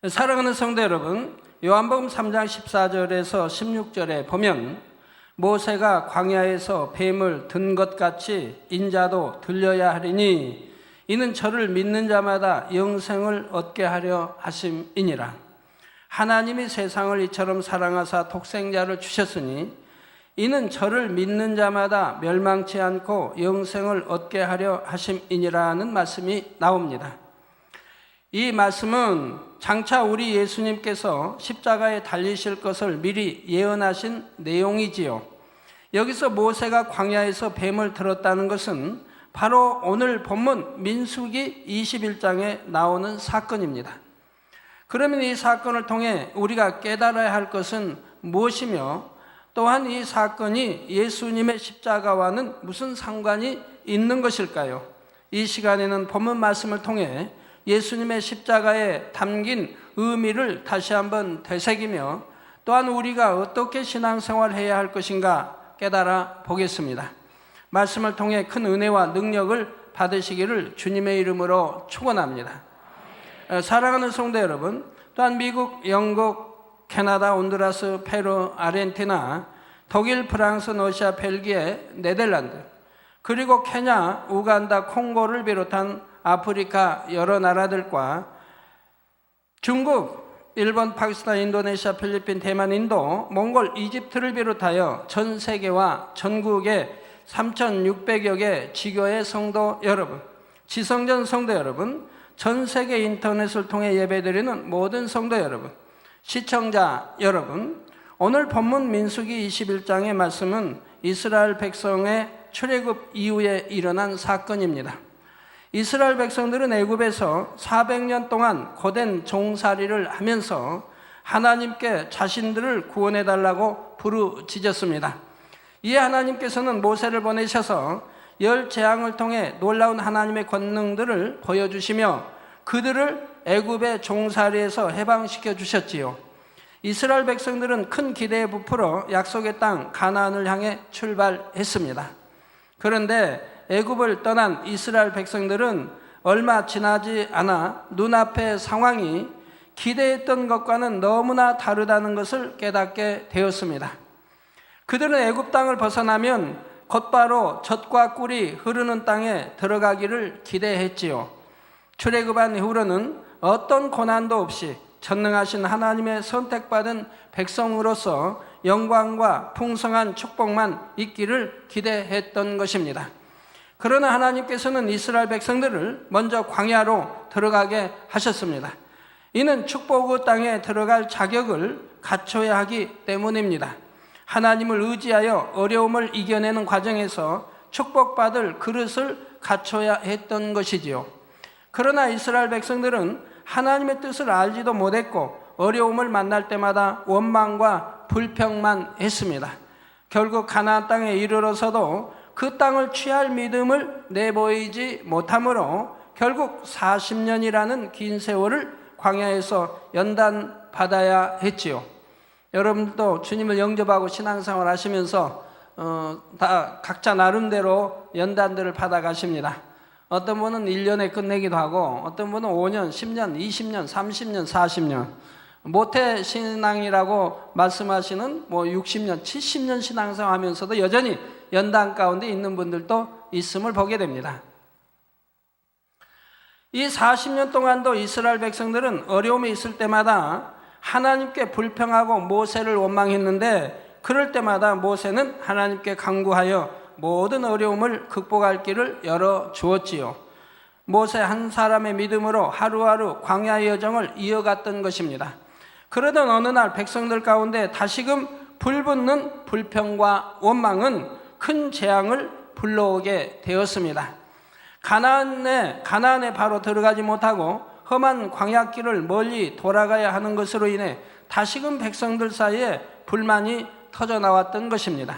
사랑하는 성도 여러분, 요한복음 3장 14절에서 16절에 보면 모세가 광야에서 뱀을 든 것 같이 인자도 들려야 하리니 이는 저를 믿는 자마다 영생을 얻게 하려 하심이니라. 하나님이 세상을 이처럼 사랑하사 독생자를 주셨으니 이는 저를 믿는 자마다 멸망치 않고 영생을 얻게 하려 하심이니라는 말씀이 나옵니다. 이 말씀은 장차 우리 예수님께서 십자가에 달리실 것을 미리 예언하신 내용이지요. 여기서 모세가 광야에서 뱀을 들었다는 것은 바로 오늘 본문 민수기 21장에 나오는 사건입니다. 그러면 이 사건을 통해 우리가 깨달아야 할 것은 무엇이며, 또한 이 사건이 예수님의 십자가와는 무슨 상관이 있는 것일까요? 이 시간에는 본문 말씀을 통해 예수님의 십자가에 담긴 의미를 다시 한번 되새기며, 또한 우리가 어떻게 신앙생활을 해야 할 것인가 깨달아 보겠습니다. 말씀을 통해 큰 은혜와 능력을 받으시기를 주님의 이름으로 축원합니다. 사랑하는 성도 여러분, 또한 미국, 영국, 캐나다, 온두라스, 페루, 아르헨티나, 독일, 프랑스, 러시아, 벨기에, 네덜란드, 그리고 케냐, 우간다, 콩고를 비롯한 아프리카 여러 나라들과 중국, 일본, 파키스탄, 인도네시아, 필리핀, 대만, 인도, 몽골, 이집트를 비롯하여 전 세계와 전국의 3,600여 개 지교의 성도 여러분, 지성전 성도 여러분, 전 세계 인터넷을 통해 예배드리는 모든 성도 여러분, 시청자 여러분, 오늘 본문 민수기 21장의 말씀은 이스라엘 백성의 출애굽 이후에 일어난 사건입니다. 이스라엘 백성들은 애굽에서 400년 동안 고된 종살이를 하면서 하나님께 자신들을 구원해달라고 부르짖었습니다. 이에 하나님께서는 모세를 보내셔서 10 재앙을 통해 놀라운 하나님의 권능들을 보여주시며 그들을 애굽의 종살이에서 해방시켜 주셨지요. 이스라엘 백성들은 큰 기대에 부풀어 약속의 땅 가나안을 향해 출발했습니다. 그런데 애굽을 떠난 이스라엘 백성들은 얼마 지나지 않아 눈앞의 상황이 기대했던 것과는 너무나 다르다는 것을 깨닫게 되었습니다. 그들은 애굽 땅을 벗어나면 곧바로 젖과 꿀이 흐르는 땅에 들어가기를 기대했지요. 출애굽한 이후로는 어떤 고난도 없이 전능하신 하나님의 선택받은 백성으로서 영광과 풍성한 축복만 있기를 기대했던 것입니다. 그러나 하나님께서는 이스라엘 백성들을 먼저 광야로 들어가게 하셨습니다. 이는 축복의 땅에 들어갈 자격을 갖춰야 하기 때문입니다. 하나님을 의지하여 어려움을 이겨내는 과정에서 축복받을 그릇을 갖춰야 했던 것이지요. 그러나 이스라엘 백성들은 하나님의 뜻을 알지도 못했고 어려움을 만날 때마다 원망과 불평만 했습니다. 결국 가나안 땅에 이르러서도 그 땅을 취할 믿음을 내보이지 못하므로 결국 40년이라는 긴 세월을 광야에서 연단받아야 했지요. 여러분도 주님을 영접하고 신앙생활 하시면서 다 각자 나름대로 연단들을 받아가십니다. 어떤 분은 1년에 끝내기도 하고 어떤 분은 5년, 10년, 20년, 30년, 40년 모태 신앙이라고 말씀하시는 60년, 70년 신앙생활 하면서도 여전히 연단 가운데 있는 분들도 있음을 보게 됩니다. 이 40년 동안도 이스라엘 백성들은 어려움이 있을 때마다 하나님께 불평하고 모세를 원망했는데 그럴 때마다 모세는 하나님께 간구하여 모든 어려움을 극복할 길을 열어주었지요. 모세 한 사람의 믿음으로 하루하루 광야의 여정을 이어갔던 것입니다. 그러던 어느 날 백성들 가운데 다시금 불붙는 불평과 원망은 큰 재앙을 불러오게 되었습니다. 가나안에 바로 들어가지 못하고 험한 광야길을 멀리 돌아가야 하는 것으로 인해 다시금 백성들 사이에 불만이 터져나왔던 것입니다.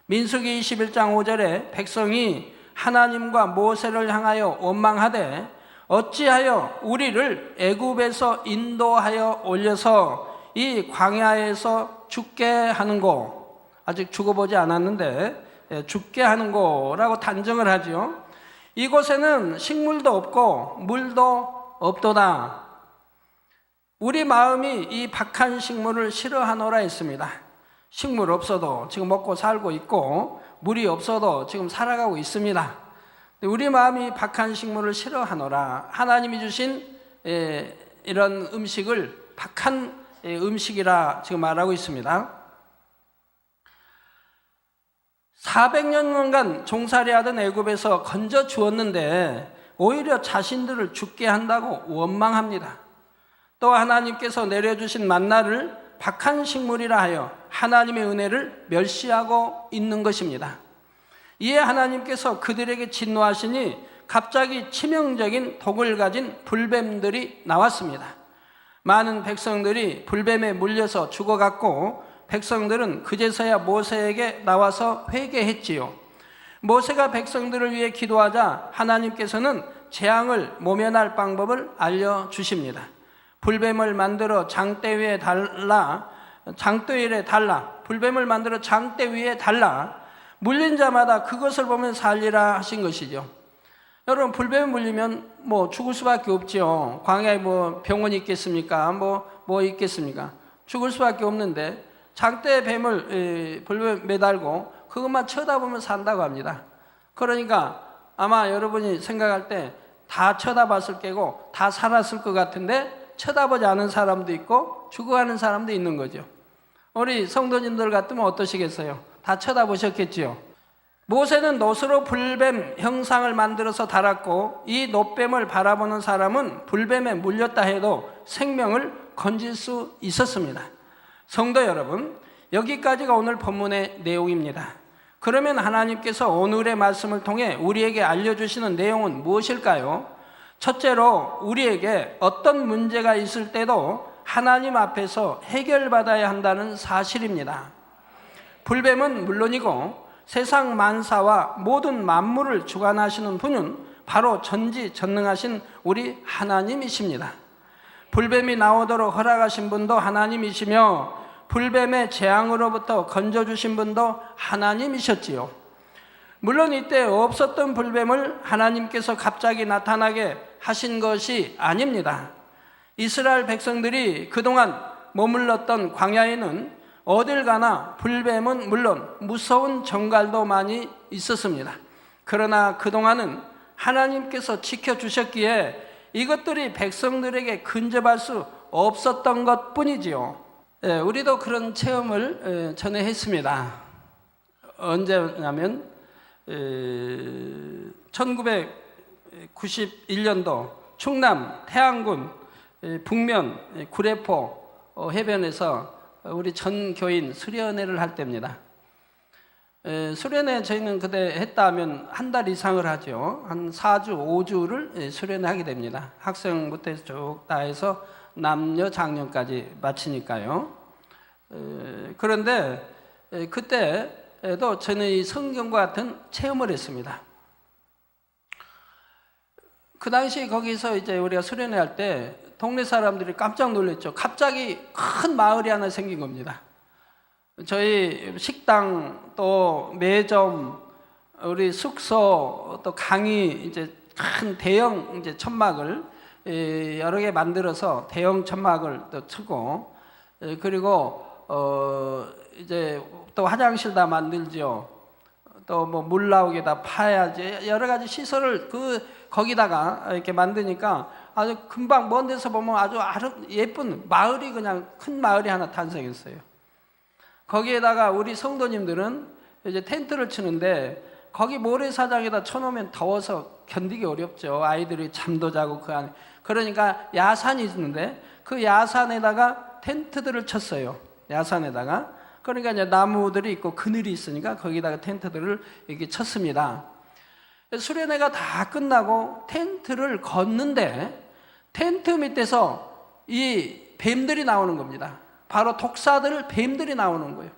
민수기 21장 5절에 백성이 하나님과 모세를 향하여 원망하되 어찌하여 우리를 애굽에서 인도하여 올려서 이 광야에서 죽게 하는고, 아직 죽어보지 않았는데 죽게 하는고라고 단정을 하죠. 이곳에는 식물도 없고 물도 없도다. 우리 마음이 이 박한 식물을 싫어하노라 했습니다. 식물 없어도 지금 먹고 살고 있고 물이 없어도 지금 살아가고 있습니다. 우리 마음이 박한 식물을 싫어하노라. 하나님이 주신 이런 음식을 박한 음식이라 지금 말하고 있습니다. 400년간 종살이 하던 애굽에서 건져 주었는데 오히려 자신들을 죽게 한다고 원망합니다. 또 하나님께서 내려주신 만나를 박한 식물이라 하여 하나님의 은혜를 멸시하고 있는 것입니다. 이에 하나님께서 그들에게 진노하시니 갑자기 치명적인 독을 가진 불뱀들이 나왔습니다. 많은 백성들이 불뱀에 물려서 죽어갔고 백성들은 그제서야 모세에게 나와서 회개했지요. 모세가 백성들을 위해 기도하자 하나님께서는 재앙을 모면할 방법을 알려주십니다. 불뱀을 만들어 장대 위에 달라, 불뱀을 만들어 장대 위에 달라 물린 자마다 그것을 보면 살리라 하신 것이죠. 여러분, 불뱀에 물리면 죽을 수밖에 없죠. 광야에 병원이 있겠습니까? 뭐 있겠습니까? 죽을 수밖에 없는데 장대에 불뱀 매달고 그것만 쳐다보면 산다고 합니다. 그러니까 아마 여러분이 생각할 때 다 쳐다봤을 게고 다 살았을 것 같은데 쳐다보지 않은 사람도 있고 죽어가는 사람도 있는 거죠. 우리 성도님들 같으면 어떠시겠어요? 다 쳐다보셨겠지요. 모세는 놋으로 불뱀 형상을 만들어서 달았고 이 놋뱀을 바라보는 사람은 불뱀에 물렸다 해도 생명을 건질 수 있었습니다. 성도 여러분, 여기까지가 오늘 본문의 내용입니다. 그러면 하나님께서 오늘의 말씀을 통해 우리에게 알려주시는 내용은 무엇일까요? 첫째로 우리에게 어떤 문제가 있을 때도 하나님 앞에서 해결받아야 한다는 사실입니다. 불뱀은 물론이고 세상 만사와 모든 만물을 주관하시는 분은 바로 전지전능하신 우리 하나님이십니다. 불뱀이 나오도록 허락하신 분도 하나님이시며 불뱀의 재앙으로부터 건져주신 분도 하나님이셨지요. 물론 이때 없었던 불뱀을 하나님께서 갑자기 나타나게 하신 것이 아닙니다. 이스라엘 백성들이 그동안 머물렀던 광야에는 어딜 가나 불뱀은 물론 무서운 정갈도 많이 있었습니다. 그러나 그동안은 하나님께서 지켜주셨기에 이것들이 백성들에게 근접할 수 없었던 것 뿐이지요. 우리도 그런 체험을 전에 했습니다. 언제냐면 1991년도 충남 태안군 북면 구례포 해변에서 우리 전 교인 수련회를 할 때입니다. 수련회 저희는 그때 했다 하면 한 달 이상을 하죠. 한 4주, 5주를 수련회 하게 됩니다. 학생부터 해서 쭉 다 해서 남녀 장년까지 마치니까요. 그런데 그때도 저는 이 성경과 같은 체험을 했습니다. 그 당시 거기서 이제 우리가 수련회 할 때 동네 사람들이 깜짝 놀랐죠. 갑자기 큰 마을이 하나 생긴 겁니다. 저희 식당, 또 매점, 우리 숙소, 또 강의, 이제 큰 대형 이제 천막을 여러 개 만들어서 대형 천막을 또 치고, 그리고 이제 또 화장실 다 만들죠. 또 물 나오게 다 파야지. 여러 가지 시설을 거기다가 이렇게 만드니까 아주 금방 먼 데서 보면 아주 예쁜 마을이, 그냥 큰 마을이 하나 탄생했어요. 거기에다가 우리 성도님들은 이제 텐트를 치는데 거기 모래사장에다 쳐놓으면 더워서 견디기 어렵죠. 아이들이 잠도 자고 그 안에. 그러니까 야산이 있는데 그 야산에다가 텐트들을 쳤어요. 야산에다가. 그러니까 이제 나무들이 있고 그늘이 있으니까 거기다가 텐트들을 이렇게 쳤습니다. 수련회가 다 끝나고 텐트를 걷는데 텐트 밑에서 이 뱀들이 나오는 겁니다. 바로 뱀들이 나오는 거예요.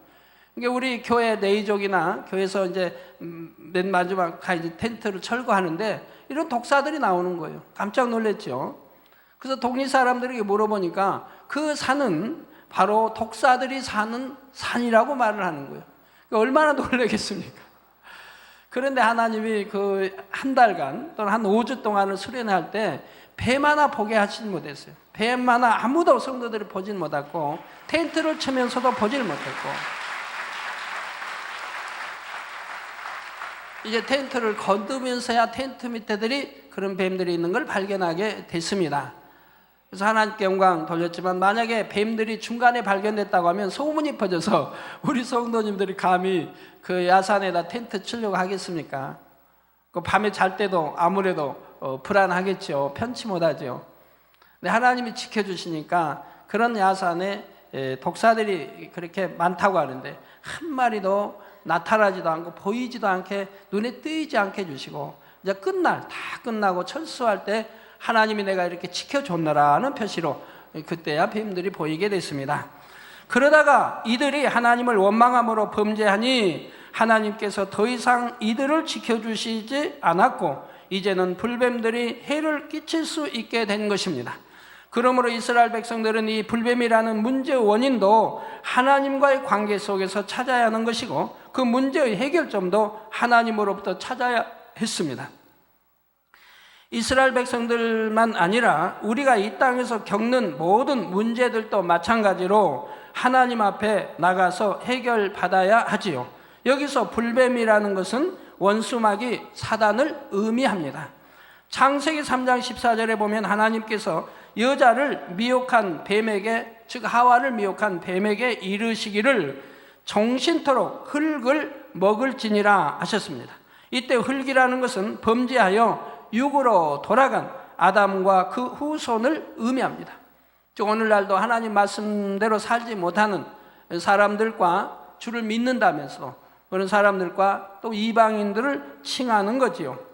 그러니까 우리 교회 내이족이나 교회에서 이제 맨 마지막 이제 텐트를 철거하는데 이런 독사들이 나오는 거예요. 깜짝 놀랐죠. 그래서 동네 사람들에게 물어보니까 그 산은 바로 독사들이 사는 산이라고 말을 하는 거예요. 그러니까 얼마나 놀라겠습니까? 그런데 하나님이 그 한 달간 또는 한 5주 동안을 수련할 때 뱀 하나 보게 하지 못했어요. 뱀 하나 아무도 성도들이 보질 못했고 텐트를 치면서도 보질 못했고 이제 텐트를 건드면서야 텐트 밑에들이 그런 뱀들이 있는 걸 발견하게 됐습니다. 그래서 하나님께 영광 돌렸지만 만약에 뱀들이 중간에 발견됐다고 하면 소문이 퍼져서 우리 성도님들이 감히 그 야산에다 텐트 치려고 하겠습니까? 그 밤에 잘 때도 아무래도 불안하겠죠. 편치 못하죠. 근데 하나님이 지켜주시니까 그런 야산에 독사들이 그렇게 많다고 하는데 한 마리도 나타나지도 않고 보이지도 않게 눈에 띄지 않게 해주시고 이제 다 끝나고 철수할 때 하나님이 내가 이렇게 지켜줬노라는 표시로 그때야 뱀들이 보이게 됐습니다. 그러다가 이들이 하나님을 원망함으로 범죄하니 하나님께서 더 이상 이들을 지켜주시지 않았고 이제는 불뱀들이 해를 끼칠 수 있게 된 것입니다. 그러므로 이스라엘 백성들은 이 불뱀이라는 문제의 원인도 하나님과의 관계 속에서 찾아야 하는 것이고 그 문제의 해결점도 하나님으로부터 찾아야 했습니다. 이스라엘 백성들만 아니라 우리가 이 땅에서 겪는 모든 문제들도 마찬가지로 하나님 앞에 나가서 해결받아야 하지요. 여기서 불뱀이라는 것은 원수마귀 사단을 의미합니다. 창세기 3장 14절에 보면 하나님께서 여자를 미혹한 뱀에게, 즉 하와를 미혹한 뱀에게 이르시기를 정신토록 흙을 먹을지니라 하셨습니다. 이때 흙이라는 것은 범죄하여 육으로 돌아간 아담과 그 후손을 의미합니다. 오늘날도 하나님 말씀대로 살지 못하는 사람들과 주를 믿는다면서 그런 사람들과 또 이방인들을 칭하는 거지요.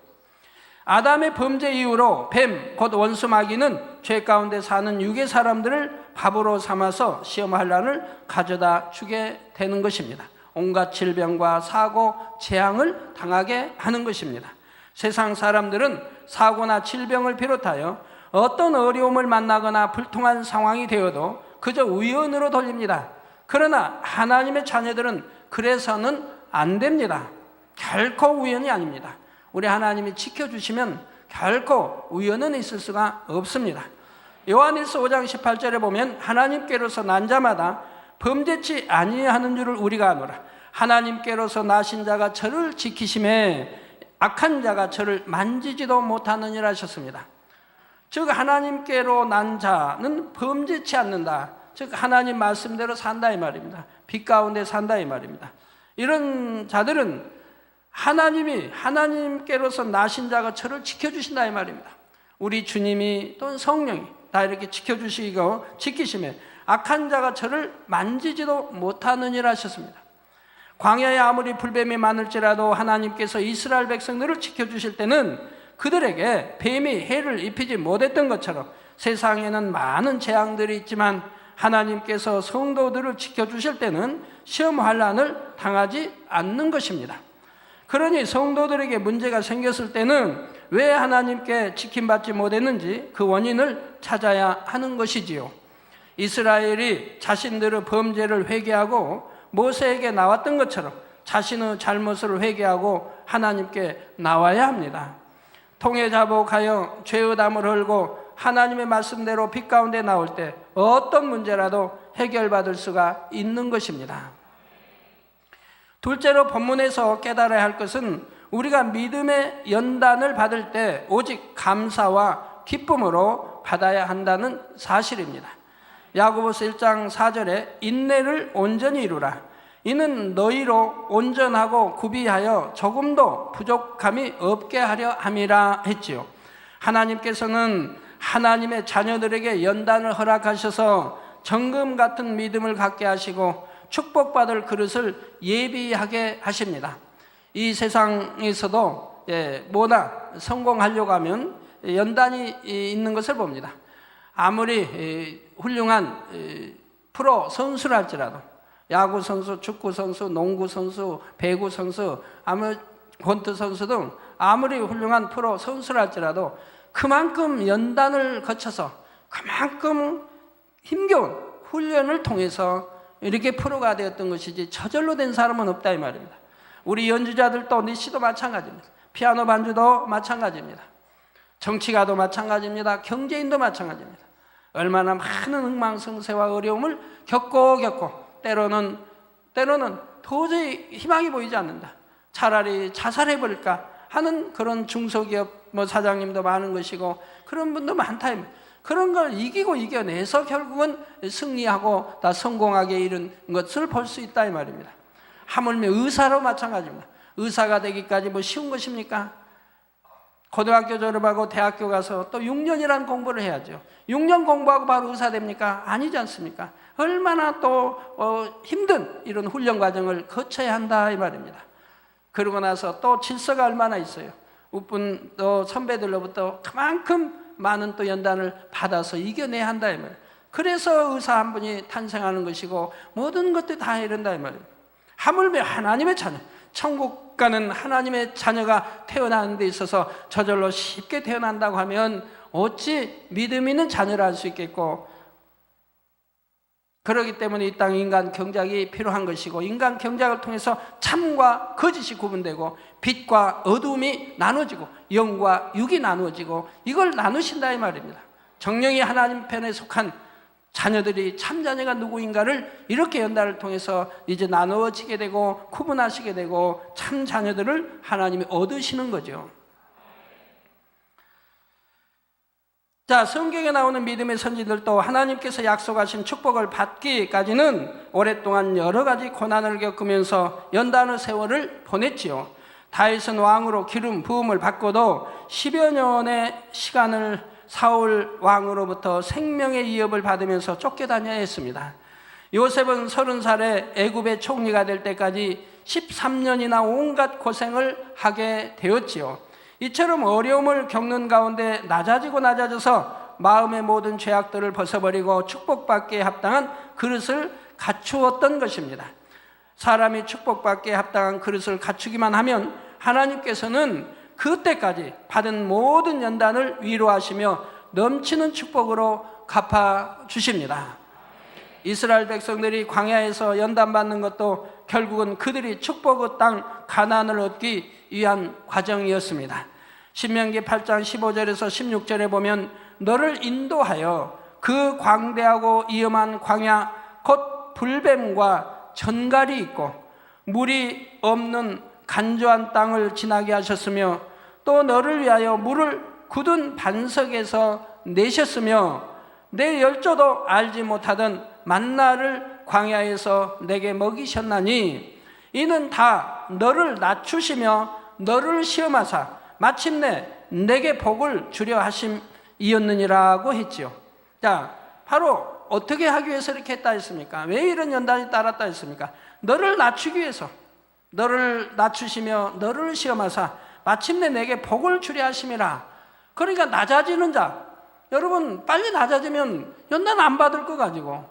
아담의 범죄 이후로 뱀, 곧 원수마귀는 죄 가운데 사는 육의 사람들을 밥으로 삼아서 시험환란을 가져다 주게 되는 것입니다. 온갖 질병과 사고, 재앙을 당하게 하는 것입니다. 세상 사람들은 사고나 질병을 비롯하여 어떤 어려움을 만나거나 불통한 상황이 되어도 그저 우연으로 돌립니다. 그러나 하나님의 자녀들은 그래서는 안 됩니다. 결코 우연이 아닙니다. 우리 하나님이 지켜주시면 결코 우연은 있을 수가 없습니다. 요한일서 5장 18절에 보면 하나님께로서 난 자마다 범죄치 아니하는 줄을 우리가 아노라. 하나님께로서 나신 자가 저를 지키심에 악한 자가 저를 만지지도 못하느니라 하셨습니다. 즉 하나님께로 난 자는 범죄치 않는다. 즉 하나님 말씀대로 산다 이 말입니다. 빛 가운데 산다 이 말입니다. 이런 자들은 하나님께로서 나신 자가 저를 지켜주신다 이 말입니다. 우리 주님이 또는 성령이 다 이렇게 지켜주시고 지키심에 악한 자가 저를 만지지도 못하느니라 하셨습니다. 광야에 아무리 불뱀이 많을지라도 하나님께서 이스라엘 백성들을 지켜주실 때는 그들에게 뱀이 해를 입히지 못했던 것처럼 세상에는 많은 재앙들이 있지만 하나님께서 성도들을 지켜주실 때는 시험 환란을 당하지 않는 것입니다. 그러니 성도들에게 문제가 생겼을 때는 왜 하나님께 지킴받지 못했는지 그 원인을 찾아야 하는 것이지요. 이스라엘이 자신들의 범죄를 회개하고 모세에게 나왔던 것처럼 자신의 잘못을 회개하고 하나님께 나와야 합니다. 통에 자복하여 죄의 담을 헐고 하나님의 말씀대로 빛 가운데 나올 때 어떤 문제라도 해결받을 수가 있는 것입니다. 둘째로 본문에서 깨달아야 할 것은 우리가 믿음의 연단을 받을 때 오직 감사와 기쁨으로 받아야 한다는 사실입니다. 야고보서 1장 4절에 인내를 온전히 이루라. 이는 너희로 온전하고 구비하여 조금도 부족함이 없게 하려 함이라 했지요. 하나님께서는 하나님의 자녀들에게 연단을 허락하셔서 정금 같은 믿음을 갖게 하시고 축복받을 그릇을 예비하게 하십니다. 이 세상에서도 뭐나 성공하려고 하면 연단이 있는 것을 봅니다. 아무리 훌륭한 프로 선수랄지라도 야구 선수, 축구 선수, 농구 선수, 배구 선수, 권투 선수 등 아무리 훌륭한 프로 선수랄지라도 그만큼 연단을 거쳐서 그만큼 힘겨운 훈련을 통해서 이렇게 프로가 되었던 것이지 저절로 된 사람은 없다 이 말입니다. 우리 연주자들도 니씨도 마찬가지입니다. 피아노 반주도 마찬가지입니다. 정치가도 마찬가지입니다. 경제인도 마찬가지입니다. 얼마나 많은 흥망성쇠와 어려움을 겪고 때로는 도저히 희망이 보이지 않는다. 차라리 자살해버릴까 하는 그런 중소기업 사장님도 많은 것이고 그런 분도 많다. 그런 걸 이기고 이겨내서 결국은 승리하고 다 성공하게 이른 것을 볼 수 있다 이 말입니다. 하물며 의사로 마찬가지입니다. 의사가 되기까지 쉬운 것입니까? 고등학교 졸업하고 대학교 가서 또 6년이라는 공부를 해야죠. 6년 공부하고 바로 의사 됩니까? 아니지 않습니까? 얼마나 또 힘든 이런 훈련 과정을 거쳐야 한다 이 말입니다. 그러고 나서 또 질서가 얼마나 있어요. 우쁜 또 선배들로부터 그만큼 많은 또 연단을 받아서 이겨내야 한다 이 말이에요. 그래서 의사 한 분이 탄생하는 것이고 모든 것들이 다 이른다 이 말이에요. 하물며 하나님의 자녀, 천국 가는 하나님의 자녀가 태어나는 데 있어서 저절로 쉽게 태어난다고 하면 어찌 믿음 있는 자녀를 할 수 있겠고, 그렇기 때문에 이 땅 인간 경작이 필요한 것이고, 인간 경작을 통해서 참과 거짓이 구분되고 빛과 어두움이 나눠지고 영과 육이 나누어지고 이걸 나누신다 이 말입니다. 정령이 하나님 편에 속한 자녀들이 참 자녀가 누구인가를 이렇게 연단을 통해서 이제 나누어지게 되고 구분하시게 되고 참 자녀들을 하나님이 얻으시는 거죠. 자, 성경에 나오는 믿음의 선지들도 하나님께서 약속하신 축복을 받기까지는 오랫동안 여러 가지 고난을 겪으면서 연단의 세월을 보냈지요. 다윗은 왕으로 기름 부음을 받고도 10여 년의 시간을 사울 왕으로부터 생명의 위협을 받으면서 쫓겨다녀야 했습니다. 요셉은 30살에 애굽의 총리가 될 때까지 13년이나 온갖 고생을 하게 되었지요. 이처럼 어려움을 겪는 가운데 낮아져서 마음의 모든 죄악들을 벗어버리고 축복받기에 합당한 그릇을 갖추었던 것입니다. 사람이 축복받기에 합당한 그릇을 갖추기만 하면 하나님께서는 그때까지 받은 모든 연단을 위로하시며 넘치는 축복으로 갚아주십니다. 이스라엘 백성들이 광야에서 연단받는 것도 결국은 그들이 축복의 땅 가나안을 얻기 위한 과정이었습니다. 신명기 8장 15절에서 16절에 보면 너를 인도하여 그 광대하고 위험한 광야 곧 불뱀과 전갈이 있고 물이 없는 간조한 땅을 지나게 하셨으며 또 너를 위하여 물을 굳은 반석에서 내셨으며 내 열조도 알지 못하던 만나를 광야에서 내게 먹이셨나니 이는 다 너를 낮추시며 너를 시험하사 마침내 내게 복을 주려 하심이었느니라고 했지요. 자, 바로 어떻게 하기 위해서 이렇게 했다 했습니까? 왜 이런 연단이 따랐다 했습니까? 너를 낮추기 위해서, 너를 낮추시며 너를 시험하사 마침내 내게 복을 주려 하심이라. 그러니까 낮아지는 자, 여러분 빨리 낮아지면 연단 안 받을 거 가지고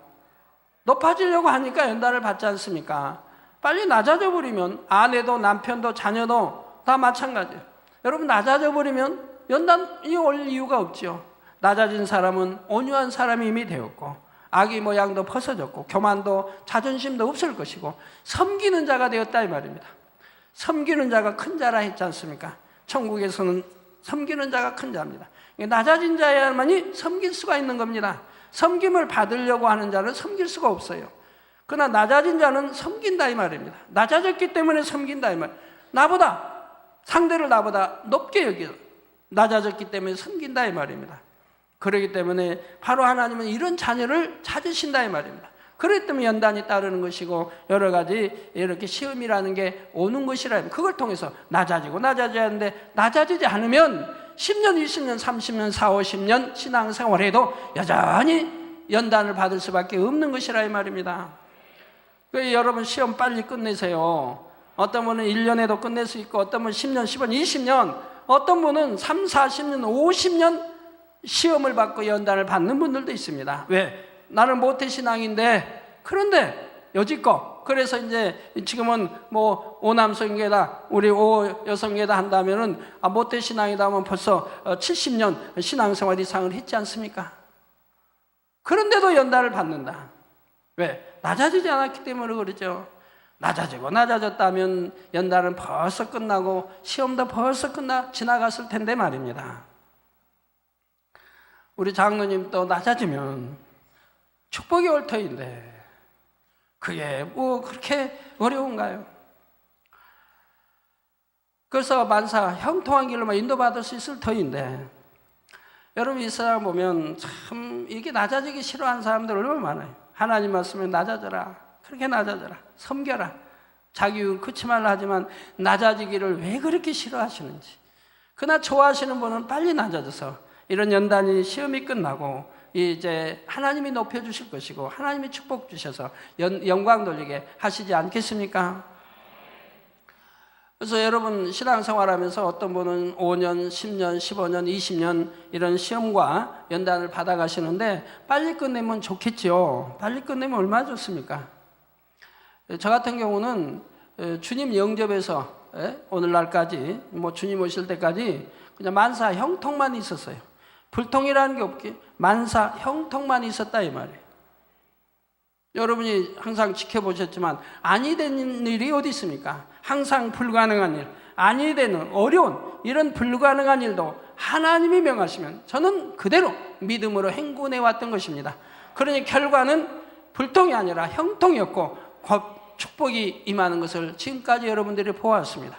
높아지려고 하니까 연단을 받지 않습니까? 빨리 낮아져 버리면 아내도 남편도 자녀도 다 마찬가지예요. 여러분 낮아져 버리면 연단이 올 이유가 없죠. 낮아진 사람은 온유한 사람이 이미 되었고 아기 모양도 벗어졌고 교만도 자존심도 없을 것이고 섬기는 자가 되었다 이 말입니다. 섬기는 자가 큰 자라 했지 않습니까? 천국에서는 섬기는 자가 큰 자입니다. 낮아진 자야만이 섬길 수가 있는 겁니다. 섬김을 받으려고 하는 자는 섬길 수가 없어요. 그러나 낮아진 자는 섬긴다 이 말입니다. 낮아졌기 때문에 섬긴다 이 말. 상대를 나보다 높게 여겨 낮아졌기 때문에 섬긴다 이 말입니다. 그렇기 때문에 바로 하나님은 이런 자녀를 찾으신다 이 말입니다. 그렇기 때문에 연단이 따르는 것이고 여러 가지 이렇게 시험이라는 게 오는 것이라. 그걸 통해서 낮아져야 하는데 낮아지지 않으면 10년, 20년, 30년, 40, 50년 신앙생활해도 여전히 연단을 받을 수밖에 없는 것이라 이 말입니다. 그래서 여러분 시험 빨리 끝내세요. 어떤 분은 1년에도 끝낼 수 있고 어떤 분은 10년, 15년, 20년, 어떤 분은 3, 40년, 50년 시험을 받고 연단을 받는 분들도 있습니다. 왜? 나는 모태신앙인데, 그런데 여지껏 그래서 이제 지금은 뭐 오남성계다 우리 오여성계다 한다면은 모태신앙이다 하면 벌써 70년 신앙생활 이상을 했지 않습니까? 그런데도 연단을 받는다. 왜? 낮아지지 않았기 때문에 그러죠. 낮아졌다면 연단은 벌써 끝나고 시험도 벌써 지나갔을 텐데 말입니다. 우리 장로님도 낮아지면 축복이 올 터인데 그게 뭐 그렇게 어려운가요? 그래서 만사 형통한 길로만 인도받을 수 있을 터인데, 여러분 이 세상 보면 참 이게 낮아지기 싫어하는 사람들 얼마나 많아요. 하나님 말씀에 낮아져라, 그렇게 낮아져라, 섬겨라, 자기 그치말로 하지만 낮아지기를 왜 그렇게 싫어하시는지. 그러나 좋아하시는 분은 빨리 낮아져서 이런 연단이 시험이 끝나고 이제 하나님이 높여주실 것이고 하나님이 축복 주셔서 영광 돌리게 하시지 않겠습니까? 그래서 여러분 신앙생활하면서 어떤 분은 5년, 10년, 15년, 20년 이런 시험과 연단을 받아가시는데 빨리 끝내면 좋겠죠. 빨리 끝내면 얼마나 좋습니까? 저 같은 경우는 주님 영접에서 오늘날까지 뭐 주님 오실 때까지 그냥 만사 형통만 있었어요. 불통이라는 게 없기, 만사 형통만 있었다 이 말이에요. 여러분이 항상 지켜보셨지만 아니 되는 일이 어디 있습니까? 항상 불가능한 일, 아니 되는 어려운 이런 불가능한 일도 하나님이 명하시면 저는 그대로 믿음으로 행군해 왔던 것입니다. 그러니 결과는 불통이 아니라 형통이었고 축복이 임하는 것을 지금까지 여러분들이 보았습니다.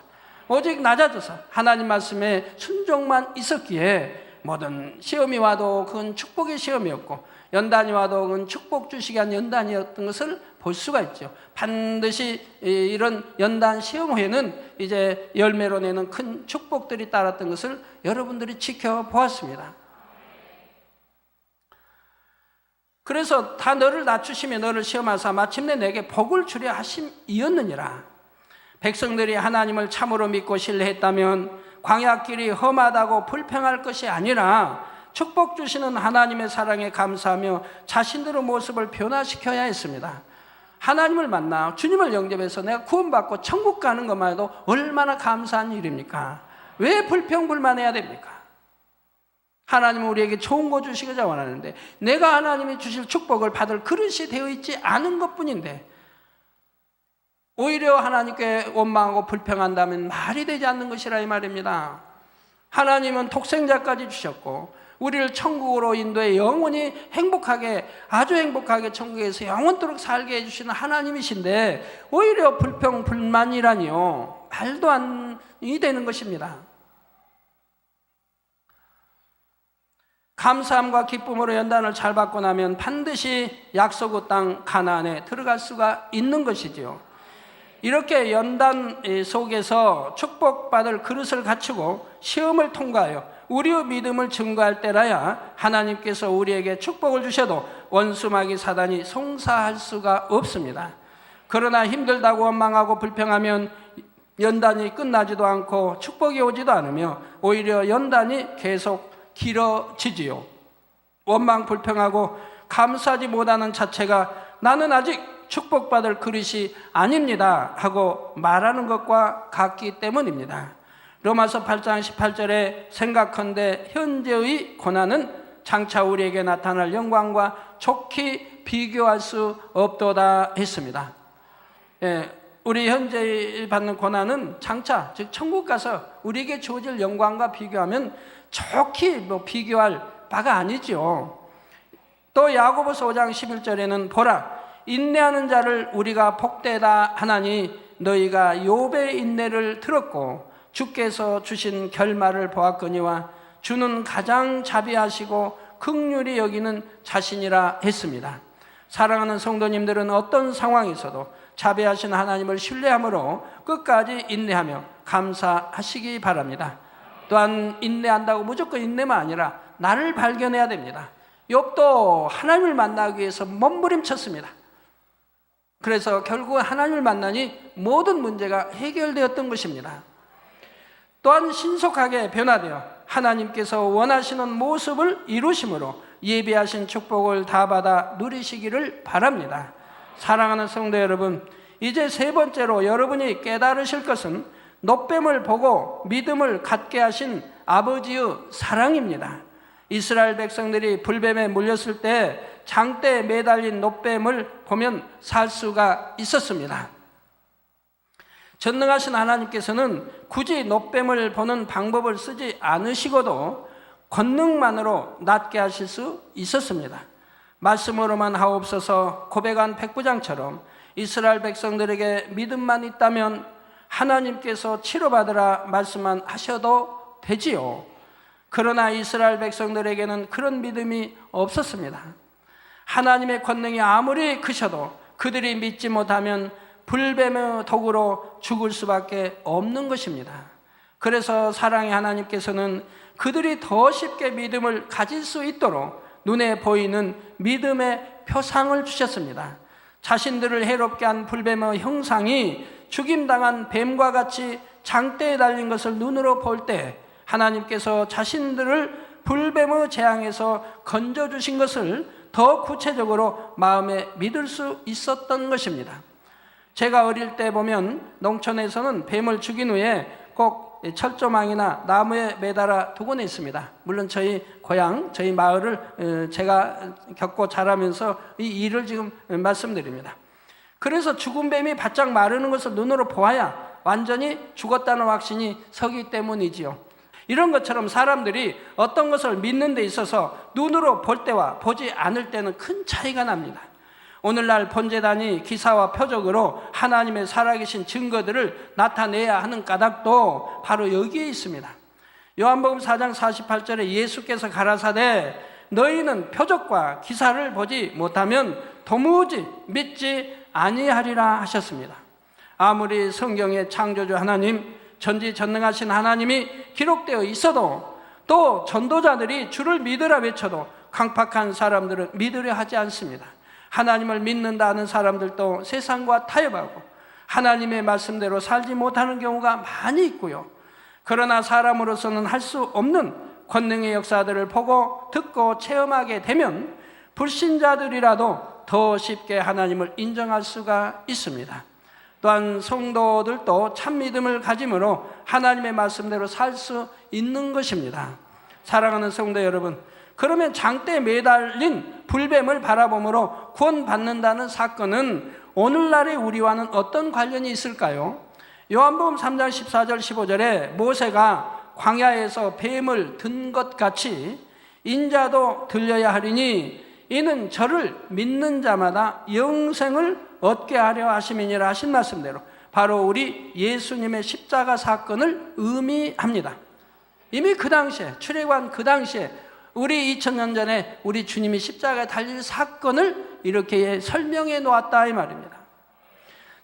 오직 낮아져서 하나님 말씀에 순종만 있었기에 모든 시험이 와도 그건 축복의 시험이었고 연단이 와도 그건 축복 주시기 위한 연단이었던 것을 볼 수가 있죠. 반드시 이런 연단 시험 후에는 이제 열매로 내는 큰 축복들이 따랐던 것을 여러분들이 지켜보았습니다. 그래서 다 너를 낮추시며 너를 시험하사 마침내 내게 복을 주려 하심이었느니라. 백성들이 하나님을 참으로 믿고 신뢰했다면 광야길이 험하다고 불평할 것이 아니라 축복 주시는 하나님의 사랑에 감사하며 자신들의 모습을 변화시켜야 했습니다. 하나님을 만나 주님을 영접해서 내가 구원받고 천국 가는 것만 해도 얼마나 감사한 일입니까? 왜 불평불만해야 됩니까? 하나님은 우리에게 좋은 거 주시고자 원하는데 내가 하나님이 주실 축복을 받을 그릇이 되어 있지 않은 것뿐인데 오히려 하나님께 원망하고 불평한다면 말이 되지 않는 것이라 이 말입니다. 하나님은 독생자까지 주셨고 우리를 천국으로 인도해 영원히 행복하게, 아주 행복하게 천국에서 영원토록 살게 해주시는 하나님이신데 오히려 불평 불만이라니요, 말도 안 되는 것입니다. 감사함과 기쁨으로 연단을 잘 받고 나면 반드시 약속의 땅 가나안에 들어갈 수가 있는 것이지요. 이렇게 연단 속에서 축복받을 그릇을 갖추고 시험을 통과하여 우리의 믿음을 증거할 때라야 하나님께서 우리에게 축복을 주셔도 원수마귀 사단이 송사할 수가 없습니다. 그러나 힘들다고 원망하고 불평하면 연단이 끝나지도 않고 축복이 오지도 않으며 오히려 연단이 계속 길어지지요. 원망 불평하고 감사하지 못하는 자체가 나는 아직 축복받을 그릇이 아닙니다 하고 말하는 것과 같기 때문입니다. 로마서 8장 18절에 생각컨대 현재의 고난은 장차 우리에게 나타날 영광과 좋게 비교할 수 없도다 했습니다. 우리 현재 받는 고난은 장차, 즉 천국 가서 우리에게 주어질 영광과 비교하면 좋게 비교할 바가 아니죠. 또 야고보서 5장 11절에는 보라 인내하는 자를 우리가 복되다 하나니 너희가 욥의 인내를 들었고 주께서 주신 결말을 보았거니와 주는 가장 자비하시고 긍휼히 여기는 자신이라 했습니다. 사랑하는 성도님들은 어떤 상황에서도 자비하신 하나님을 신뢰함으로 끝까지 인내하며 감사하시기 바랍니다. 또한 인내한다고 무조건 인내만 아니라 나를 발견해야 됩니다. 욥도 하나님을 만나기 위해서 몸부림쳤습니다. 그래서 결국 하나님을 만나니 모든 문제가 해결되었던 것입니다. 또한 신속하게 변화되어 하나님께서 원하시는 모습을 이루심으로 예비하신 축복을 다 받아 누리시기를 바랍니다. 사랑하는 성도 여러분, 이제 세 번째로 여러분이 깨달으실 것은 놋뱀을 보고 믿음을 갖게 하신 아버지의 사랑입니다. 이스라엘 백성들이 불뱀에 물렸을 때 장대에 매달린 놋뱀을 보면 살 수가 있었습니다. 전능하신 하나님께서는 굳이 놋뱀을 보는 방법을 쓰지 않으시고도 권능만으로 낫게 하실 수 있었습니다. 말씀으로만 하옵소서 고백한 백부장처럼 이스라엘 백성들에게 믿음만 있다면 하나님께서 치료받으라 말씀만 하셔도 되지요. 그러나 이스라엘 백성들에게는 그런 믿음이 없었습니다. 하나님의 권능이 아무리 크셔도 그들이 믿지 못하면 불뱀의 독으로 죽을 수밖에 없는 것입니다. 그래서 사랑의 하나님께서는 그들이 더 쉽게 믿음을 가질 수 있도록 눈에 보이는 믿음의 표상을 주셨습니다. 자신들을 해롭게 한 불뱀의 형상이 죽임당한 뱀과 같이 장대에 달린 것을 눈으로 볼 때 하나님께서 자신들을 불뱀의 재앙에서 건져주신 것을 더 구체적으로 마음에 믿을 수 있었던 것입니다. 제가 어릴 때 보면 농촌에서는 뱀을 죽인 후에 꼭 철조망이나 나무에 매달아 두곤 했습니다. 물론 저희 고향, 저희 마을을 제가 겪고 자라면서 이 일을 지금 말씀드립니다. 그래서 죽은 뱀이 바짝 마르는 것을 눈으로 보아야 완전히 죽었다는 확신이 서기 때문이지요. 이런 것처럼 사람들이 어떤 것을 믿는 데 있어서 눈으로 볼 때와 보지 않을 때는 큰 차이가 납니다. 오늘날 번제단이 기사와 표적으로 하나님의 살아계신 증거들을 나타내야 하는 까닭도 바로 여기에 있습니다. 요한복음 4장 48절에 예수께서 가라사대 너희는 표적과 기사를 보지 못하면 도무지 믿지 아니하리라 하셨습니다. 아무리 성경의 창조주 하나님, 전지전능하신 하나님이 기록되어 있어도 또 전도자들이 주를 믿으라 외쳐도 강팍한 사람들은 믿으려 하지 않습니다. 하나님을 믿는다는 사람들도 세상과 타협하고 하나님의 말씀대로 살지 못하는 경우가 많이 있고요. 그러나 사람으로서는 할 수 없는 권능의 역사들을 보고 듣고 체험하게 되면 불신자들이라도 더 쉽게 하나님을 인정할 수가 있습니다. 또한 성도들도 참 믿음을 가짐으로 하나님의 말씀대로 살 수 있는 것입니다. 사랑하는 성도 여러분, 그러면 장대에 매달린 불뱀을 바라보므로 구원받는다는 사건은 오늘날의 우리와는 어떤 관련이 있을까요? 요한복음 3장 14절 15절에 모세가 광야에서 뱀을 든 것 같이 인자도 들려야 하리니 이는 저를 믿는 자마다 영생을 얻게 하려 하심이니라 하신 말씀대로 바로 우리 예수님의 십자가 사건을 의미합니다. 이미 그 당시에 출애굽한 그 당시에 우리 2000년 전에 우리 주님이 십자가에 달릴 사건을 이렇게 설명해 놓았다 이 말입니다.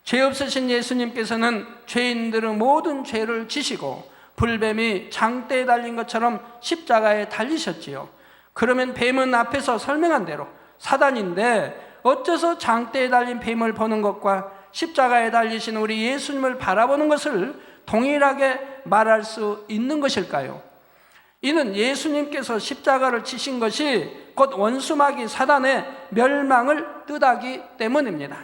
죄 없으신 예수님께서는 죄인들의 모든 죄를 지시고 불뱀이 장대에 달린 것처럼 십자가에 달리셨지요. 그러면 뱀은 앞에서 설명한 대로 사단인데 어째서 장대에 달린 뱀을 보는 것과 십자가에 달리신 우리 예수님을 바라보는 것을 동일하게 말할 수 있는 것일까요? 이는 예수님께서 십자가를 지신 것이 곧 원수마귀 사단의 멸망을 뜻하기 때문입니다.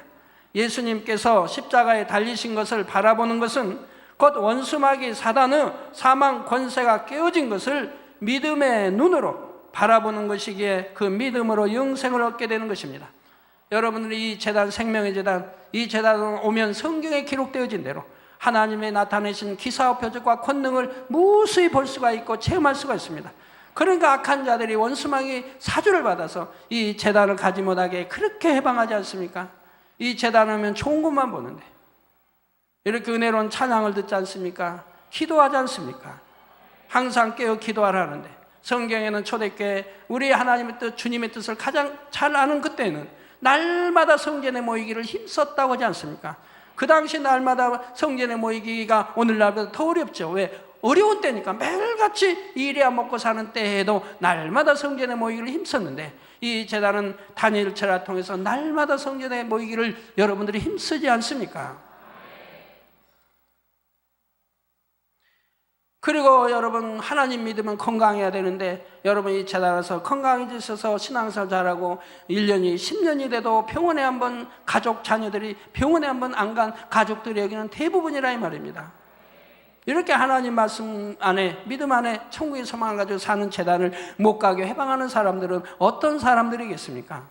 예수님께서 십자가에 달리신 것을 바라보는 것은 곧 원수마귀 사단의 사망 권세가 깨어진 것을 믿음의 눈으로 바라보는 것이기에 그 믿음으로 영생을 얻게 되는 것입니다. 여러분들이 이 제단, 생명의 제단, 이 제단은 오면 성경에 기록되어진 대로 하나님의 나타내신 기사와 표적과 권능을 무수히 볼 수가 있고 체험할 수가 있습니다. 그러니까 악한 자들이 원수마귀 사주를 받아서 이 제단을 가지 못하게 그렇게 해방하지 않습니까? 이 제단을 하면 좋은 것만 보는데 이렇게 은혜로운 찬양을 듣지 않습니까? 기도하지 않습니까? 항상 깨어 기도하라는데 성경에는 초대교회 우리 하나님의 뜻, 주님의 뜻을 가장 잘 아는 그때는 날마다 성전에 모이기를 힘썼다고 하지 않습니까? 그 당시 날마다 성전에 모이기가 오늘날보다 더 어렵죠. 왜? 어려운 때니까 매일같이 일해야 먹고 사는 때에도 날마다 성전에 모이기를 힘썼는데 이 제단은 다니엘처를 통해서 날마다 성전에 모이기를 여러분들이 힘쓰지 않습니까? 그리고 여러분 하나님 믿으면 건강해야 되는데 여러분 이 제단에서 건강해지셔서 신앙생활 잘하고 1년이 10년이 돼도 병원에 한번 가족 자녀들이 병원에 한번 안 간 가족들이 여기는 대부분이라 이 말입니다. 이렇게 하나님 말씀 안에 믿음 안에 천국의 소망을 가지고 사는 제단을 못 가게 해방하는 사람들은 어떤 사람들이겠습니까?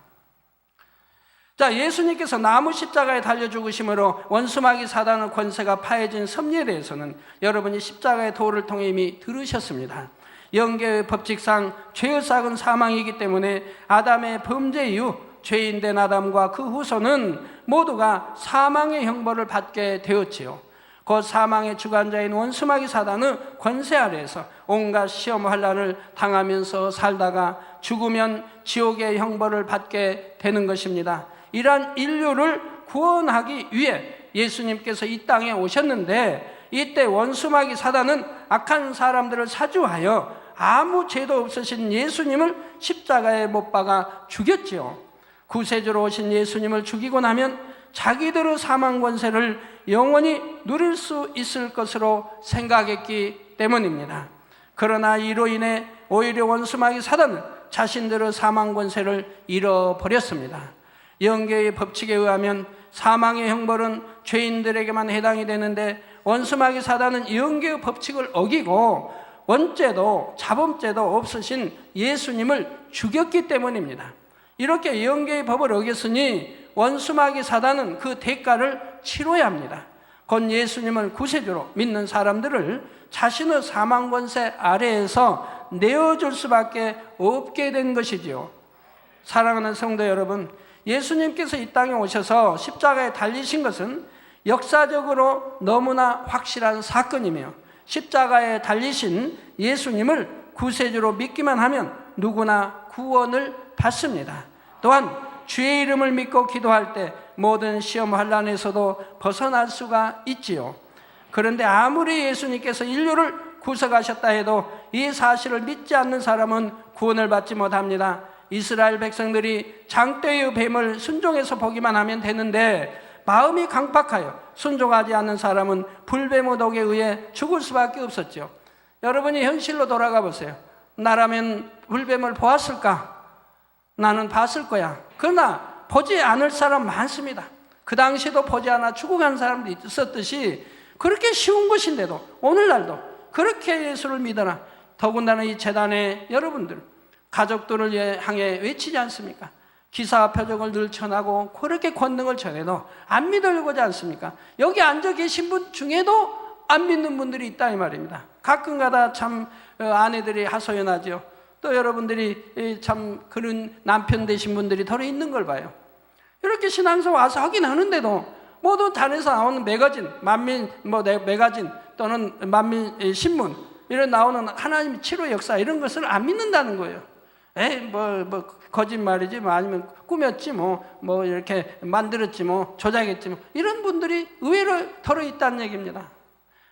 자, 예수님께서 나무 십자가에 달려 죽으심으로 원수마귀 사단의 권세가 파해진 섭리에 대해서는 여러분이 십자가의 도를 통해 이미 들으셨습니다. 영계의 법칙상 죄의 삭은 사망이기 때문에 아담의 범죄 이후 죄인된 아담과 그 후손은 모두가 사망의 형벌을 받게 되었지요. 곧 사망의 주관자인 원수마귀 사단의 권세 아래에서 온갖 시험 환난을 당하면서 살다가 죽으면 지옥의 형벌을 받게 되는 것입니다. 이러한 인류를 구원하기 위해 예수님께서 이 땅에 오셨는데, 이때 원수마귀 사단은 악한 사람들을 사주하여 아무 죄도 없으신 예수님을 십자가에 못 박아 죽였지요. 구세주로 오신 예수님을 죽이고 나면 자기들의 사망 권세를 영원히 누릴 수 있을 것으로 생각했기 때문입니다. 그러나 이로 인해 오히려 원수마귀 사단은 자신들의 사망 권세를 잃어버렸습니다. 영계의 법칙에 의하면 사망의 형벌은 죄인들에게만 해당이 되는데, 원수마귀 사단은 영계의 법칙을 어기고 원죄도 자범죄도 없으신 예수님을 죽였기 때문입니다. 이렇게 영계의 법을 어겼으니 원수마귀 사단은 그 대가를 치러야 합니다. 곧 예수님을 구세주로 믿는 사람들을 자신의 사망 권세 아래에서 내어줄 수밖에 없게 된 것이지요. 사랑하는 성도 여러분, 예수님께서 이 땅에 오셔서 십자가에 달리신 것은 역사적으로 너무나 확실한 사건이며, 십자가에 달리신 예수님을 구세주로 믿기만 하면 누구나 구원을 받습니다. 또한 주의 이름을 믿고 기도할 때 모든 시험 환난에서도 벗어날 수가 있지요. 그런데 아무리 예수님께서 인류를 구속하셨다 해도 이 사실을 믿지 않는 사람은 구원을 받지 못합니다. 이스라엘 백성들이 장대의 뱀을 순종해서 보기만 하면 되는데, 마음이 강팍하여 순종하지 않는 사람은 불뱀의 독에 의해 죽을 수밖에 없었죠. 여러분이 현실로 돌아가 보세요. 나라면 불뱀을 보았을까? 나는 봤을 거야. 그러나 보지 않을 사람 많습니다. 그 당시에도 보지 않아 죽어간 사람도 있었듯이, 그렇게 쉬운 것인데도 오늘날도 그렇게 예수를 믿어라. 더군다나 이 재단에 여러분들 가족들을 향해 외치지 않습니까? 기사와 표적을 늘 전하고 그렇게 권능을 전해도 안 믿으려고 하지 않습니까? 여기 앉아 계신 분 중에도 안 믿는 분들이 있다 이 말입니다. 가끔가다 참 아내들이 하소연하죠. 또 여러분들이 참 그런 남편 되신 분들이 덜어 있는 걸 봐요. 이렇게 신앙서 와서 하긴 하는데도 모두 단에서 나오는 매거진, 만민 매거진 또는 만민 신문 이런 나오는 하나님의 치료 역사 이런 것을 안 믿는다는 거예요. 거짓말이지 뭐 아니면 꾸몄지 뭐 이렇게 만들었지 뭐 조작했지 뭐 이런 분들이 의외로 덜어 있다는 얘기입니다.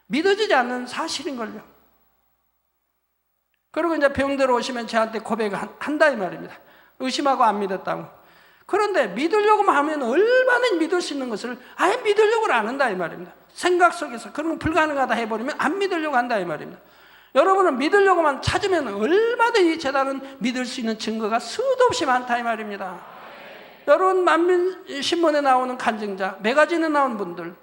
믿어지지 않는 사실인걸요. 그리고 이제 병들 오시면 저한테 고백한다 이 말입니다. 의심하고 안 믿었다고. 그런데 믿으려고만 하면 얼마나 믿을 수 있는 것을 아예 믿으려고 안 한다 이 말입니다. 생각 속에서 그런 건 불가능하다 해버리면 안 믿으려고 한다 이 말입니다. 여러분은 믿으려고만 찾으면 얼마든지 재단은 믿을 수 있는 증거가 수도 없이 많다 이 말입니다. 여러분 만민신문에 나오는 간증자, 매거진에 나온 분들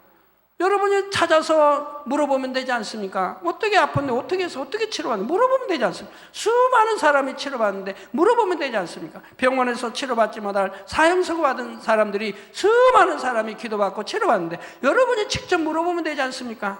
여러분이 찾아서 물어보면 되지 않습니까? 어떻게 아픈데 어떻게 해서 어떻게 치료받는데 물어보면 되지 않습니까? 수많은 사람이 치료받는데 물어보면 되지 않습니까? 병원에서 치료받지 못할 사형선고 받은 사람들이 수많은 사람이 기도받고 치료받는데 여러분이 직접 물어보면 되지 않습니까?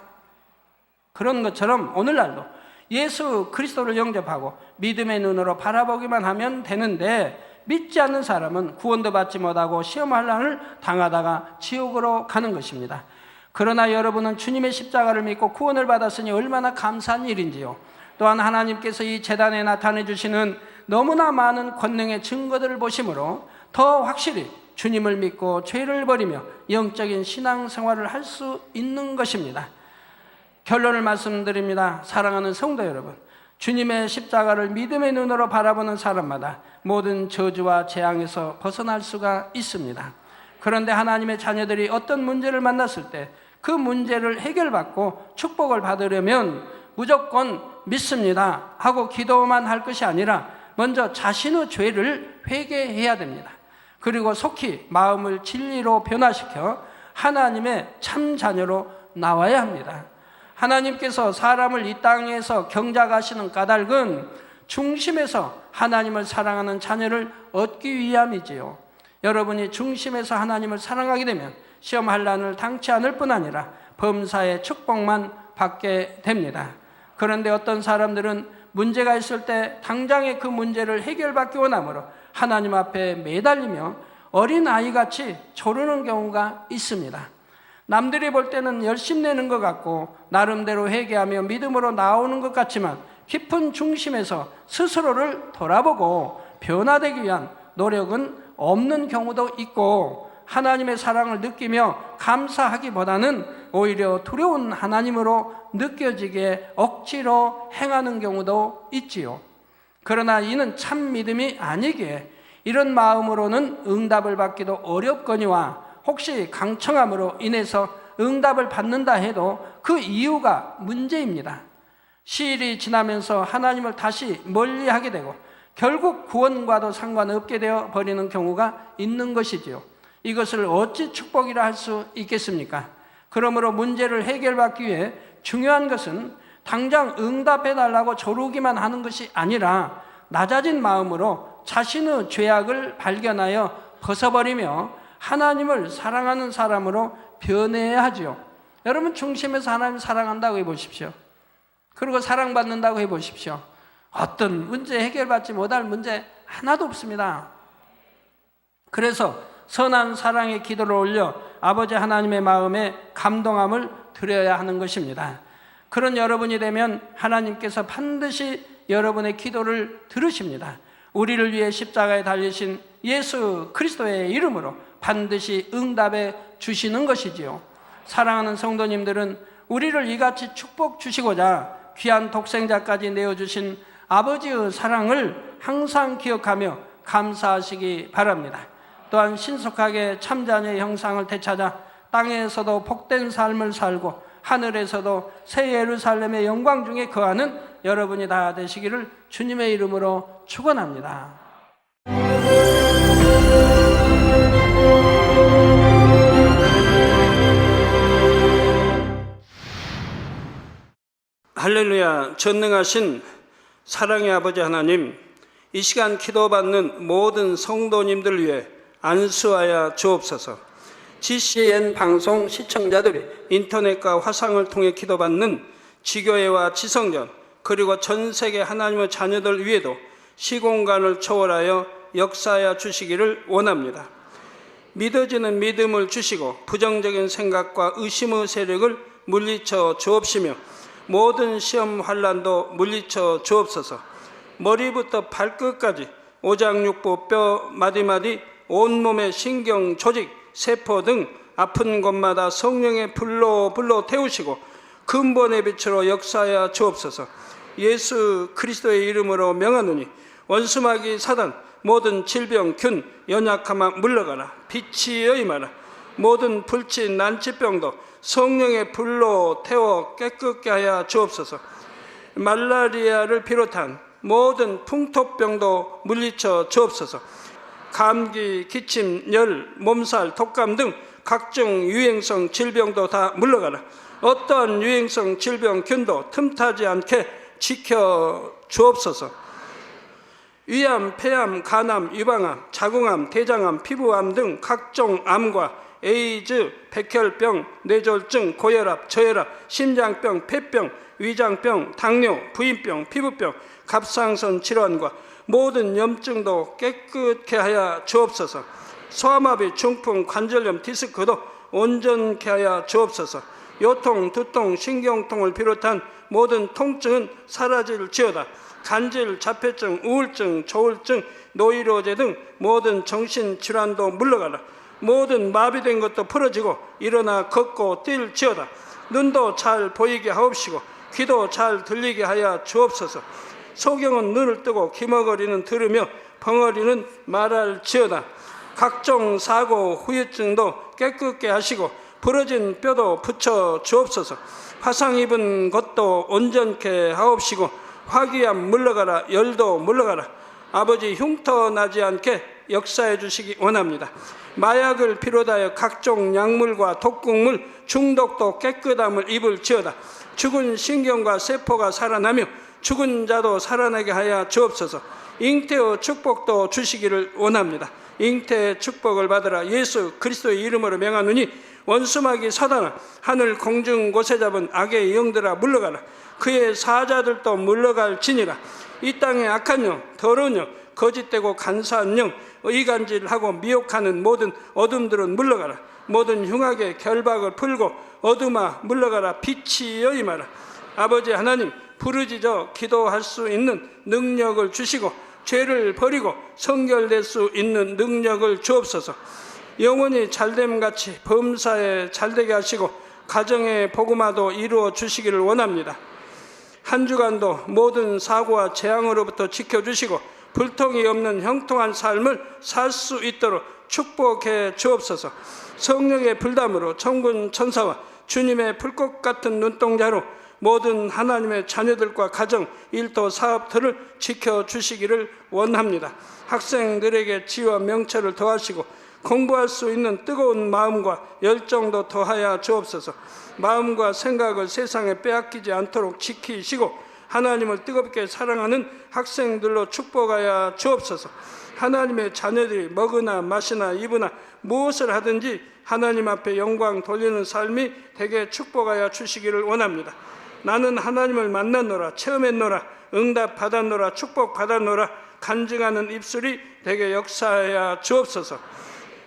그런 것처럼 오늘날도 예수 그리스도를 영접하고 믿음의 눈으로 바라보기만 하면 되는데, 믿지 않는 사람은 구원도 받지 못하고 시험 환난을 당하다가 지옥으로 가는 것입니다. 그러나 여러분은 주님의 십자가를 믿고 구원을 받았으니 얼마나 감사한 일인지요. 또한 하나님께서 이 제단에 나타내 주시는 너무나 많은 권능의 증거들을 보심으로 더 확실히 주님을 믿고 죄를 버리며 영적인 신앙생활을 할 수 있는 것입니다. 결론을 말씀드립니다. 사랑하는 성도 여러분, 주님의 십자가를 믿음의 눈으로 바라보는 사람마다 모든 저주와 재앙에서 벗어날 수가 있습니다. 그런데 하나님의 자녀들이 어떤 문제를 만났을 때 그 문제를 해결받고 축복을 받으려면 무조건 믿습니다 하고 기도만 할 것이 아니라 먼저 자신의 죄를 회개해야 됩니다. 그리고 속히 마음을 진리로 변화시켜 하나님의 참 자녀로 나와야 합니다. 하나님께서 사람을 이 땅에서 경작하시는 까닭은 중심에서 하나님을 사랑하는 자녀를 얻기 위함이지요. 여러분이 중심에서 하나님을 사랑하게 되면 시험 환난을 당치 않을 뿐 아니라 범사의 축복만 받게 됩니다. 그런데 어떤 사람들은 문제가 있을 때 당장에 그 문제를 해결받기 원하므로 하나님 앞에 매달리며 어린아이같이 조르는 경우가 있습니다. 남들이 볼 때는 열심내는 것 같고 나름대로 회개하며 믿음으로 나오는 것 같지만 깊은 중심에서 스스로를 돌아보고 변화되기 위한 노력은 없는 경우도 있고, 하나님의 사랑을 느끼며 감사하기보다는 오히려 두려운 하나님으로 느껴지게 억지로 행하는 경우도 있지요. 그러나 이는 참 믿음이 아니기에 이런 마음으로는 응답을 받기도 어렵거니와 혹시 강청함으로 인해서 응답을 받는다 해도 그 이유가 문제입니다. 시일이 지나면서 하나님을 다시 멀리하게 되고 결국 구원과도 상관없게 되어 버리는 경우가 있는 것이지요. 이것을 어찌 축복이라 할 수 있겠습니까? 그러므로 문제를 해결받기 위해 중요한 것은 당장 응답해달라고 조르기만 하는 것이 아니라 낮아진 마음으로 자신의 죄악을 발견하여 벗어버리며 하나님을 사랑하는 사람으로 변해야 하지요. 여러분, 중심에서 하나님을 사랑한다고 해보십시오. 그리고 사랑받는다고 해보십시오. 어떤 문제 해결받지 못할 문제 하나도 없습니다. 그래서 선한 사랑의 기도를 올려 아버지 하나님의 마음에 감동함을 드려야 하는 것입니다. 그런 여러분이 되면 하나님께서 반드시 여러분의 기도를 들으십니다. 우리를 위해 십자가에 달리신 예수 그리스도의 이름으로 반드시 응답해 주시는 것이지요. 사랑하는 성도님들은 우리를 이같이 축복 주시고자 귀한 독생자까지 내어주신 아버지의 사랑을 항상 기억하며 감사하시기 바랍니다. 또한 신속하게 참자녀의 형상을 되찾아 땅에서도 복된 삶을 살고 하늘에서도 새 예루살렘의 영광 중에 거하는 여러분이 다 되시기를 주님의 이름으로 축원합니다. 할렐루야. 전능하신 사랑의 아버지 하나님, 이 시간 기도받는 모든 성도님들 위해 안수하여 주옵소서. GCN 방송 시청자들이 인터넷과 화상을 통해 기도받는 지교회와 지성전, 그리고 전 세계 하나님의 자녀들 위에도 시공간을 초월하여 역사하여 주시기를 원합니다. 믿어지는 믿음을 주시고 부정적인 생각과 의심의 세력을 물리쳐 주옵시며 모든 시험 환난도 물리쳐 주옵소서. 머리부터 발끝까지 오장육부 뼈 마디마디 온몸의 신경 조직 세포 등 아픈 곳마다 성령의 불로 태우시고 근본의 빛으로 역사하여 주옵소서. 예수 그리스도의 이름으로 명하노니 원수마귀 사단 모든 질병 균 연약함아 물러가라. 빛이 임하라. 모든 불치 난치병도 성령의 불로 태워 깨끗게 하여 주옵소서. 말라리아를 비롯한 모든 풍토병도 물리쳐 주옵소서. 감기, 기침, 열, 몸살, 독감 등 각종 유행성 질병도 다 물러가라. 어떠한 유행성 질병 균도 틈타지 않게 지켜 주옵소서. 위암, 폐암, 간암, 유방암, 자궁암, 대장암, 피부암 등 각종 암과 에이즈, 백혈병, 뇌졸중, 고혈압, 저혈압, 심장병, 폐병, 위장병, 당뇨, 부인병, 피부병, 갑상선 질환과 모든 염증도 깨끗게 하여 주옵소서. 소아마비, 중풍, 관절염, 디스크도 온전케 하여 주옵소서. 요통, 두통, 신경통을 비롯한 모든 통증은 사라질지어다. 간질, 자폐증, 우울증, 조울증, 노이로제 등 모든 정신질환도 물러가라. 모든 마비된 것도 풀어지고 일어나 걷고 뛸지어다. 눈도 잘 보이게 하옵시고 귀도 잘 들리게 하여 주옵소서. 소경은 눈을 뜨고 기머거리는 들으며 벙어리는 말할지어다. 각종 사고 후유증도 깨끗게 하시고 부러진 뼈도 붙여 주옵소서. 화상 입은 것도 온전케 하옵시고 화기암 물러가라. 열도 물러가라. 아버지 흉터 나지 않게 역사해 주시기 원합니다. 마약을 비롯하여 각종 약물과 독극물 중독도 깨끗함을 입을지어다. 죽은 신경과 세포가 살아나며 죽은 자도 살아나게 하여 주옵소서. 잉태의 축복도 주시기를 원합니다. 잉태의 축복을 받으라. 예수 그리스도의 이름으로 명하노니 원수마귀 사단아, 하늘 공중 곳에 잡은 악의 영들아 물러가라. 그의 사자들도 물러갈지니라. 이 땅의 악한 영, 더러운 영, 거짓되고 간사한 영, 이간질하고 미혹하는 모든 어둠들은 물러가라. 모든 흉악의 결박을 풀고 어둠아 물러가라. 빛이여 임하라. 아버지 하나님, 부르짖어 기도할 수 있는 능력을 주시고 죄를 버리고 성결될 수 있는 능력을 주옵소서. 영원히 잘됨같이 범사에 잘되게 하시고 가정의 복음화도 이루어 주시기를 원합니다. 한 주간도 모든 사고와 재앙으로부터 지켜주시고 불통이 없는 형통한 삶을 살 수 있도록 축복해 주옵소서. 성령의 불담으로 천군 천사와 주님의 불꽃 같은 눈동자로 모든 하나님의 자녀들과 가정, 일도, 사업들을 지켜주시기를 원합니다. 학생들에게 지혜와 명철을 더하시고 공부할 수 있는 뜨거운 마음과 열정도 더하여 주옵소서. 마음과 생각을 세상에 빼앗기지 않도록 지키시고 하나님을 뜨겁게 사랑하는 학생들로 축복하여 주옵소서. 하나님의 자녀들이 먹으나 마시나 입으나 무엇을 하든지 하나님 앞에 영광 돌리는 삶이 되게 축복하여 주시기를 원합니다. 나는 하나님을 만났노라, 체험했노라, 응답 받았노라, 축복 받았노라, 간증하는 입술이 되게 역사하여 주옵소서.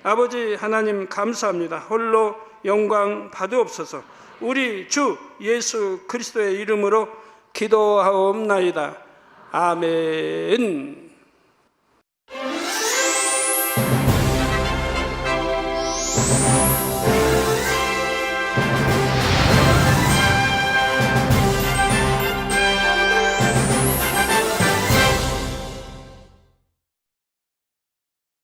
아버지 하나님 감사합니다. 홀로 영광 받으옵소서. 우리 주 예수 그리스도의 이름으로 기도하옵나이다. 아멘.